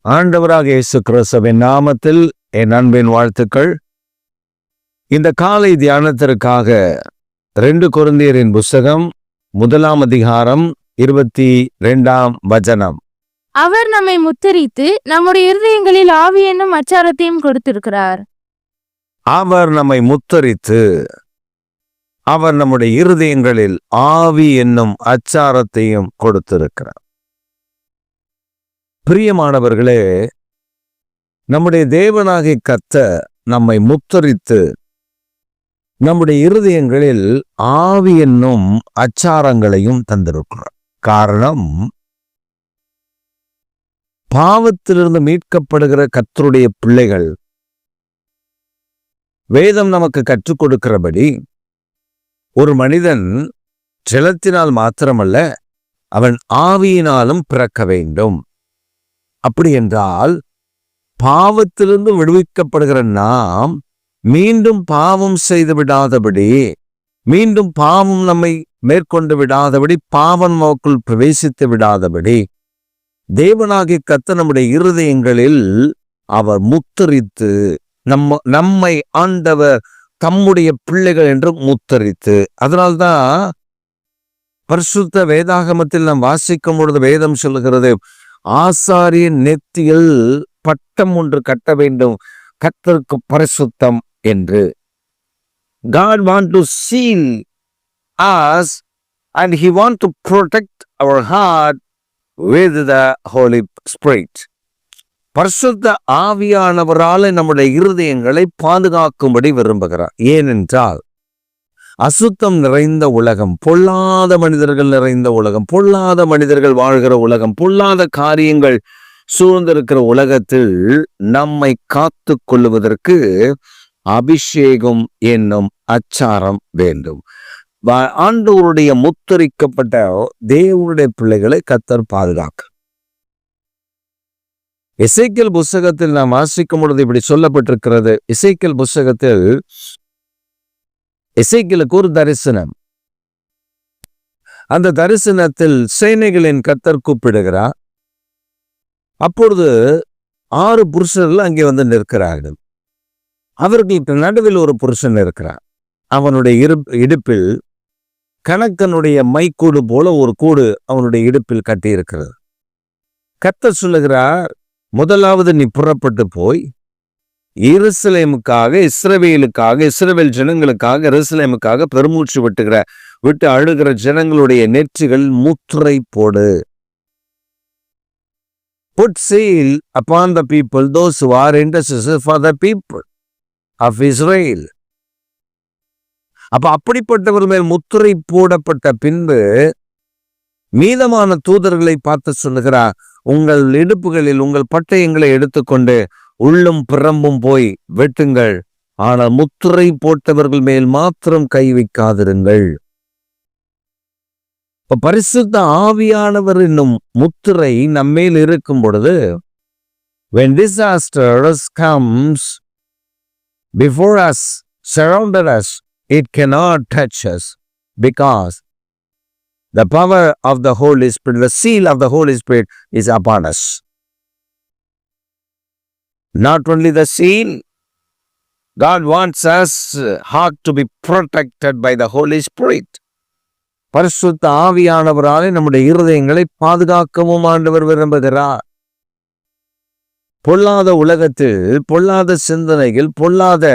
ஆண்டவராக இயேசு கிறிஸ்துவின் நாமத்தில் என் அன்பின் வாழ்த்துக்கள். இந்த காலை தியானத்திற்காக 2 கொரிந்தியரின் புஸ்தகம் 1ஆம் அதிகாரம் 22ஆம் வசனம். அவர் நம்மை முத்தரித்து நம்முடைய இருதயங்களில் ஆவி என்னும் அச்சாரத்தையும் கொடுத்திருக்கிறார். அவர் நம்மை முத்தரித்து அவர் நம்முடைய இருதயங்களில் ஆவி என்னும் அச்சாரத்தையும் கொடுத்திருக்கிறார். பிரியமானவர்களே, நம்முடைய தேவனாகிய கர்த்தர் நம்மை முத்தரித்து நம்முடைய இருதயங்களில் ஆவி என்னும் அச்சாரங்களையும் தந்திருக்கிறார். காரணம், பாவத்திலிருந்து மீட்கப்படுகிற கர்த்தருடைய பிள்ளைகள் வேதம் நமக்கு கற்றுக் கொடுக்கிறபடி ஒரு மனிதன் ஜலத்தினால் மாத்திரமல்ல, அவன் ஆவியினாலும் பிறக்க வேண்டும். அப்படி என்றால் பாவத்திலிருந்து விடுவிக்கப்படுகிற நாம் மீண்டும் பாவம் செய்து விடாதபடி, மீண்டும் பாவம் நம்மை மேற்கொண்டு விடாதபடி, பாவம் நமக்குள் பிரவேசித்து விடாதபடி தேவனாகிய கர்த்தர் நம்முடைய இருதயங்களில் அவர் முத்தரித்து நம்மை ஆண்டவர் தம்முடைய பிள்ளைகள் என்று முத்தரித்து, அதனால்தான் பரிசுத்த வேதாகமத்தில் நாம் வாசிக்கும் பொழுது வேதம் சொல்லுகிறது, ஆசாரியன் நெத்தியில் பட்டம் ஒன்று கட்ட வேண்டும், கர்த்தருக்கு பரிசுத்தம் என்று. God want to seal us and he want to protect our heart with the Holy Spirit. பரிசுத்த ஆவியானவரால் நம்முடைய இருதயங்களை பாதுகாக்கும்படி விரும்புகிறார். ஏனென்றால் அசுத்தம் நிறைந்த உலகம், பொல்லாத மனிதர்கள் நிறைந்த உலகம், பொல்லாத மனிதர்கள் வாழ்கிற உலகம், பொல்லாத காரியங்கள் சூழ்ந்திருக்கிற உலகத்தில் நம்மை காத்து கொள்ளுவதற்கு அபிஷேகம் என்னும் அச்சாரம் வேண்டும். ஆண்டவருடைய முத்தரிக்கப்பட்ட தேவனுடைய பிள்ளைகளை கர்த்தர் பாதுகாக்க. எசேக்கியேல் புஸ்தகத்தில் நாம் வாசிக்கும் பொழுது இப்படி சொல்லப்பட்டிருக்கிறது. எசேக்கியேல் புஸ்தகத்தில் எசேக்கியேலுக்கு ஒரு தரிசனம். அந்த தரிசனத்தில் சேனைகளின் கர்த்தர் கூப்பிடுகிறார். அப்பொழுது 6 புருஷர்கள் அங்கே வந்து நிற்கிறார்கள். அவர்களுக்கு நடுவில் ஒரு புருஷன் இருக்கிறார். அவனுடைய இடுப்பில் கணக்கனுடைய மைக்கூடு போல ஒரு கூடு அவனுடைய இடுப்பில் கட்டி இருக்கிறது. கர்த்தர் சொல்லுகிறார், முதலாவது நீ புறப்பட்டு போய் எருசலேமுக்காக, இஸ்ரவேலுக்காக, இஸ்ரவேல் ஜனங்களுக்காக, எருசலேமுக்காக பெருமூச்சு விட்டு அழுகிற ஜனங்களுடைய நெற்றிகள் முத்திரை போடு. Put seal upon the people, those who are intercessors for the people of Israel. அப்படிப்பட்டவர் மேல் முத்திரை போடப்பட்ட பின்பு மீதமான தூதர்களை பார்த்து சொல்லுகிறார், உங்கள் இடுப்புகளில் உங்கள் பட்டயங்களை எடுத்துக்கொண்டு உள்ளும் புறம்பும் போய் வெட்டுங்கள், ஆனால் முத்திரை போட்டவர்கள் மேல் மாத்திரம் கை வைக்காதிருங்கள். பரிசுத்த ஆவியானவர் என்னும் முத்திரை நம்மேல் இருக்கும் பொழுது, when disasters comes before us, surrounded us, it cannot touch us, because the power of the Holy Spirit, the seal of the Holy Spirit is upon us. Not only the seal, God wants us heart to be protected by the Holy Spirit. பரிசுத்த ஆவியானவராலே நம்முடைய இருதயங்களை பாதுகாக்கவும் ஆண்டவர் விரும்புகிறார். பொல்லாத உலகத்தில் பொல்லாத சிந்தனைகள், பொல்லாத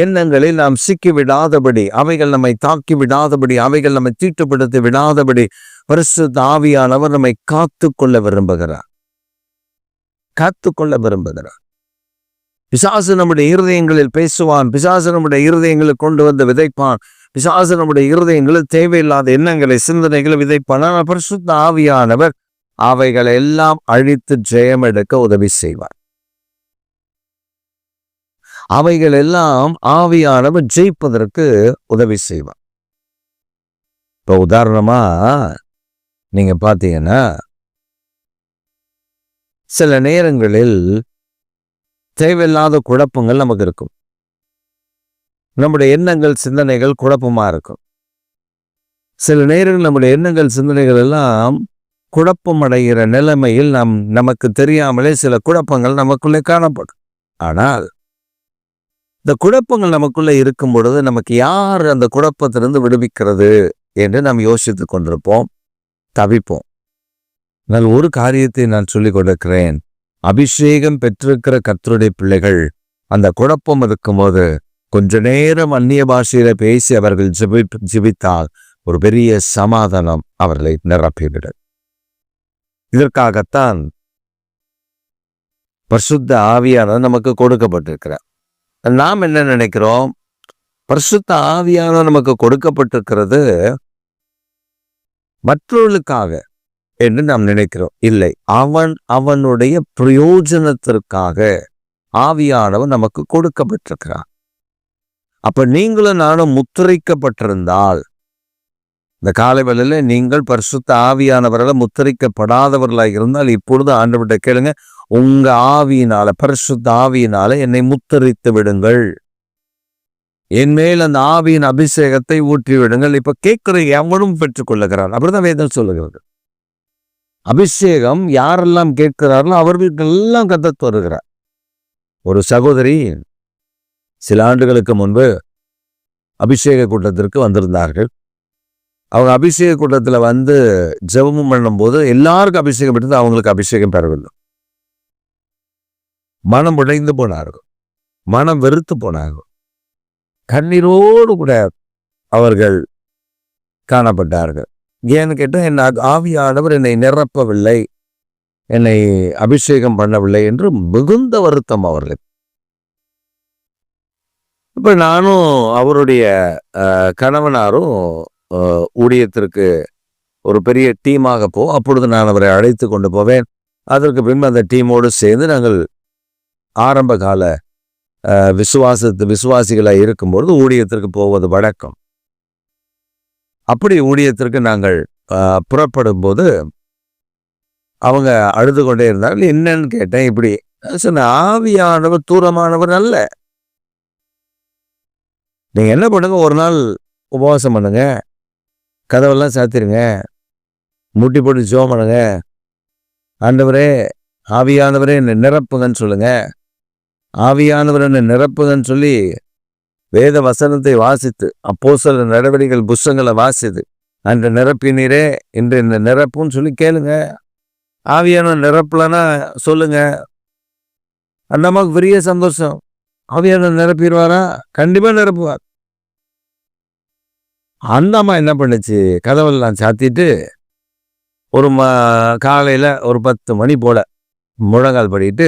எண்ணங்களில் நாம் சிக்கி விடாதபடி, அவைகள் நம்மை தாக்கி விடாதபடி, அவைகள் நம்மை தீட்டுப்படுத்தி விடாதபடி பரிசுத்த ஆவியானவர் நம்மை காத்துக்கொள்ள விரும்புகிறார். பிசாசு நம்முடைய இருதயங்களில் பேசுவான், பிசாசு நம்முடைய இருதயங்களில் கொண்டு வந்து விதைப்பான், பிசாசு நம்முடைய இருதயங்களில் தேவையில்லாத எண்ணங்களை, சிந்தனைகளை விதைப்பான். ஆனால் பரிசுத்த ஆவியானவர் அவைகளை எல்லாம் அழித்து ஜெயம் எடுக்க உதவி செய்வார். அவைகள் எல்லாம் ஆவியானவர் ஜெயிப்பதற்கு உதவி செய்வார். இப்ப உதாரணமா நீங்க பார்த்தீங்கன்னா, சில நேரங்களில் தேவையில்லாத குழப்பங்கள் நமக்கு இருக்கும். நம்முடைய எண்ணங்கள், சிந்தனைகள் குழப்பமா இருக்கும். சில நேரங்கள் நம்முடைய எண்ணங்கள், சிந்தனைகள் எல்லாம் குழப்பம் அடைகிற நிலைமையில் நமக்கு தெரியாமலே சில குழப்பங்கள் நமக்குள்ளே காணப்படும். ஆனால் இந்த குழப்பங்கள் நமக்குள்ளே இருக்கும் பொழுது நமக்கு யார் அந்த குழப்பத்திலிருந்து விடுவிக்கிறது என்று நாம் யோசித்துக் கொண்டிருப்போம், தவிப்போம். ஆனால் ஒரு காரியத்தை நான் சொல்லிக் கொடுக்கிறேன். அபிஷேகம் பெற்றிருக்கிற கர்த்தருடைய பிள்ளைகள் அந்த குழப்பம் இருக்கும்போது கொஞ்ச நேரம் அந்நிய பாஷையில பேசி அவர்கள் ஜெபித்தால் ஒரு பெரிய சமாதானம் அவர்களை நிரப்பிவிடும். இதற்காகத்தான் பரிசுத்த ஆவியானவர் நமக்கு கொடுக்கப்பட்டிருக்கிறார். நாம் என்ன நினைக்கிறோம்? பரிசுத்த ஆவியானவர் நமக்கு கொடுக்கப்பட்டிருக்கிறது மற்றவர்களுக்காக என்று நாம் நினைக்கிறோம். இல்லை, அவனுடைய பிரயோஜனத்திற்காக ஆவியானவர் நமக்கு கொடுக்கப்பட்டிருக்கிறார். அப்ப நீங்களும் நானும் முத்திரைக்கப்பட்டிருந்தால், இந்த காலை வேளையில நீங்கள் பரிசுத்த ஆவியானவரால் முத்திரைக்கப்படாதவர்களாக இருந்தால் இப்பொழுது ஆண்டவர்கிட்ட கேளுங்க, உங்க ஆவியினால, பரிசுத்த ஆவியினால என்னை முத்திரைத்து விடுங்கள், என் மேல் அந்த ஆவியின் அபிஷேகத்தை ஊற்றி விடுங்கள். இப்ப கேட்கிற எவனும் பெற்றுக்கொள்ளுகிறான். அப்படிதான் வேதம் சொல்லுகிறது. அபிஷேகம் யாரெல்லாம் கேட்கிறார்களோ அவர்களுக்கெல்லாம் கர்த்தர் வருகிறார். ஒரு சகோதரி சில ஆண்டுகளுக்கு முன்பு அபிஷேக கூட்டத்திற்கு வந்திருந்தார்கள். அவங்க அபிஷேக கூட்டத்துல வந்து ஜெபம் பண்ணும்போது எல்லாருக்கும் அபிஷேகம் பெற்றது, அவங்களுக்கு அபிஷேகம் பெறவில்லை. மனம் உடைந்து போனார்கள், மனம் வெறுத்து போனார்கள், கண்ணீரோடு கூட அவர்கள் காணப்பட்டார்கள். ஏன்னு கேட்டால், என் ஆவியானவர் என்னை நிரப்பவில்லை, என்னை அபிஷேகம் பண்ணவில்லை என்று மிகுந்த வருத்தம் அவர்களுக்கு. இப்ப நானும் அவருடைய கணவனாரும் ஊழியத்திற்கு ஒரு பெரிய டீமாக அப்பொழுது நான் அவரை அழைத்து கொண்டு போவேன். அதற்கு பின்பு அந்த டீமோடு சேர்ந்து நாங்கள் ஆரம்ப கால விசுவாசிகளாக இருக்கும்பொழுது ஊழியத்திற்கு போவது வழக்கம். அப்படி ஊழியத்திற்கு நாங்கள் புறப்படும் போது அவங்க அழுது கொண்டே இருந்தார்கள். என்னன்னு கேட்டேன். இப்படி சொன்ன, ஆவியானவர் தூரமானவர் அல்ல. நீங்க என்ன பண்ணுங்க, ஒரு நாள் உபவாசம் பண்ணுங்க, கதவெல்லாம் சாத்திருங்க, முட்டி போட்டு ஜெபம் பண்ணுங்க, ஆண்டவரே ஆவியானவரே என்னை நிரப்புங்கன்னு சொல்லுங்க. ஆவியானவர் என்னை நிரப்புங்கன்னு சொல்லி வேத வசனத்தை வாசித்து, அப்போஸ்தலர் நடவடிக்கைகள் புஸ்தகங்களை வாசித்து, அன்று நிரப்பினீரே இன்று என்ன நிரப்புன்னு சொல்லி கேளுங்க. ஆவியானவர் நிரப்பலன்னா சொல்லுங்க. அந்த அம்மாவுக்கு பெரிய சந்தோஷம். ஆவியானவர் நிரப்பிடுவாரா? கண்டிப்பா நிரப்புவார். அந்த அம்மா என்ன பண்ணுச்சு, கதவெல்லாம் சாத்திட்டு ஒரு காலையில ஒரு 10 மணி போல முழங்கால் படிட்டு,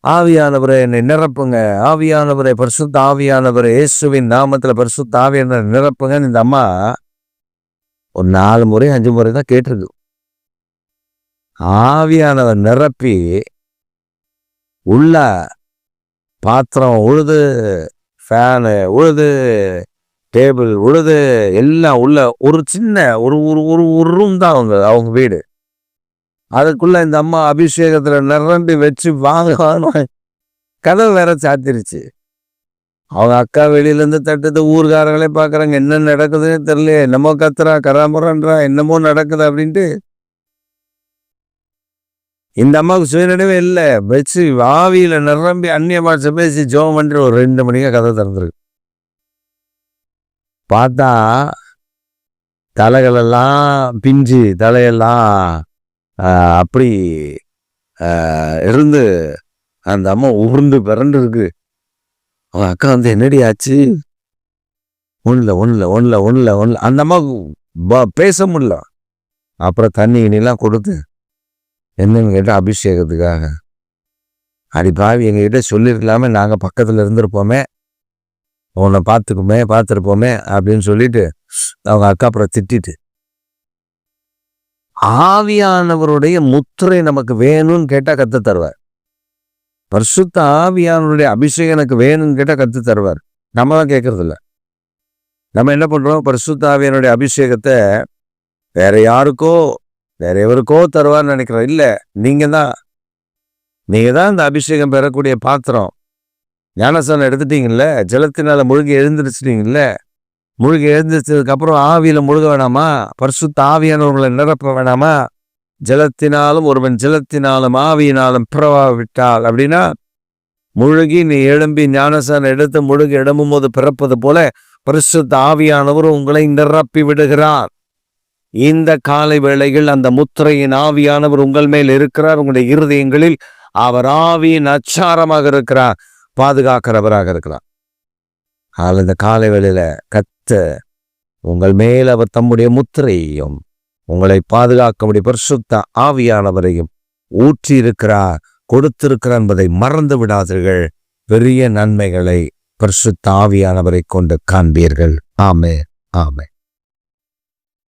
ஆவியானவரை என்னை நிரப்புங்க, ஆவியானவரை பரிசுத்த ஆவியானவரை இயேசுவின் நாமத்துல பரிசுத்த ஆவியானவரை நிரப்புங்கன்னு இந்த அம்மா ஒரு 4 முறை 5 முறை தான் கேட்டிருக்கு. ஆவியானவர் நிரப்பி உள்ள பாத்திரம் உழுது, ஃபேனு உழுது, டேபிள் உழுது, எல்லாம் உள்ள ஒரு சின்ன ஒரு ஒரு ரூம் தான் அவங்க வீடு. அதுக்குள்ள இந்த அம்மா அபிஷேகத்துல நிரம்பி வச்சு வாங்க கதவு வேற சாத்திருச்சு. அவங்க அக்கா வெளியிலேருந்து தட்டுது, ஊர்காரங்களே பார்க்குறாங்க, என்ன நடக்குதுன்னு தெரியல, என்னமோ கத்துறா, கராமரன்றா, என்னமோ நடக்குது அப்படின்ட்டு. இந்த அம்மாவுக்கு சுயநினைவே இல்லை, வச்சு ஆவியில நிரம்பி அந்நிய பாஷை பேசி ஜெபம் பண்ணி ஒரு 2 மணிக்கு கதை திறந்துருக்கு. பார்த்தா தலைகளெல்லாம் பிஞ்சு, தலையெல்லாம் அப்படி இருந்து அந்த அம்மா உருண்டு பிறண்டு இருக்கு. அவன் அக்கா வந்து, என்னடி ஆச்சு? ஒன்றுல அந்த அம்மாவுக்கு பேச முடியல. அப்புறம் தண்ணி இனிலாம் கொடுத்து, என்னன்னு கேட்டால் அபிஷேகத்துக்காக. அடி பாவி, எங்ககிட்ட சொல்லியிருக்கலாமே, நாங்கள் பக்கத்தில் இருந்திருப்போமே, உன்னை பார்த்துருப்போமே அப்படின்னு சொல்லிட்டு அவங்க அக்கா அப்புறம் திட்டிட்டு, ஆவியானவருடைய முத்திரை நமக்கு வேணும்னு கேட்டால் கத்து தருவார். பரிசுத்த ஆவியானவருடைய அபிஷேகம் எனக்கு வேணும்னு கேட்டால் கத்து தருவார். நம்ம தான் கேட்கறது இல்லை. நம்ம என்ன பண்றோம், பரிசுத்த ஆவியானுடைய அபிஷேகத்தை வேற யாருக்கோ வேற எவருக்கோ தருவார்னு நினைக்கிறோம். இல்லை, நீங்க தான் இந்த அபிஷேகம் பெறக்கூடிய பாத்திரம். ஞானஸ்நானம் எடுத்துட்டீங்கல்ல, ஜலத்தினால முழுகி எழுந்திருச்சிட்டீங்கல்ல, முழுகி எழுந்திரிச்சதுக்கு அப்புறம் ஆவியில முழுக வேணாமா? பரிசுத்த ஆவியானவர்களை நிரப்ப வேணாமா? ஜலத்தினாலும் ஒருவன் ஜலத்தினாலும் ஆவியினாலும் பிறவாவிட்டால் அப்படின்னா, முழுகி நீ எழும்பி ஞானசானம் எடுத்து முழுகி எழும்பும் போது பிறப்பது போல பரிசுத்த ஆவியானவர் உங்களை நிரப்பி விடுகிறார். இந்த காலை வேளையில் அந்த முத்திரையின் ஆவியானவர் உங்கள் மேல் இருக்கிறார். உங்களுடைய இருதயங்களில் அவர் ஆவியின் அச்சாரமாக இருக்கிறார், பாதுகாக்கிறவராக இருக்கிறார். ஆனால் இந்த காலை வேளையில உங்கள் மேல் அவர் தம்முடைய முத்திரையையும் உங்களை பாதுகாக்க பரிசுத்த ஆவியானவரையும் ஊற்றி இருக்கிறார், கொடுத்திருக்கிறார் என்பதை மறந்து விடாதீர்கள். பெரிய நன்மைகளை பரிசுத்த ஆவியானவரை கொண்டு காண்பீர்கள். ஆமென், ஆமென்.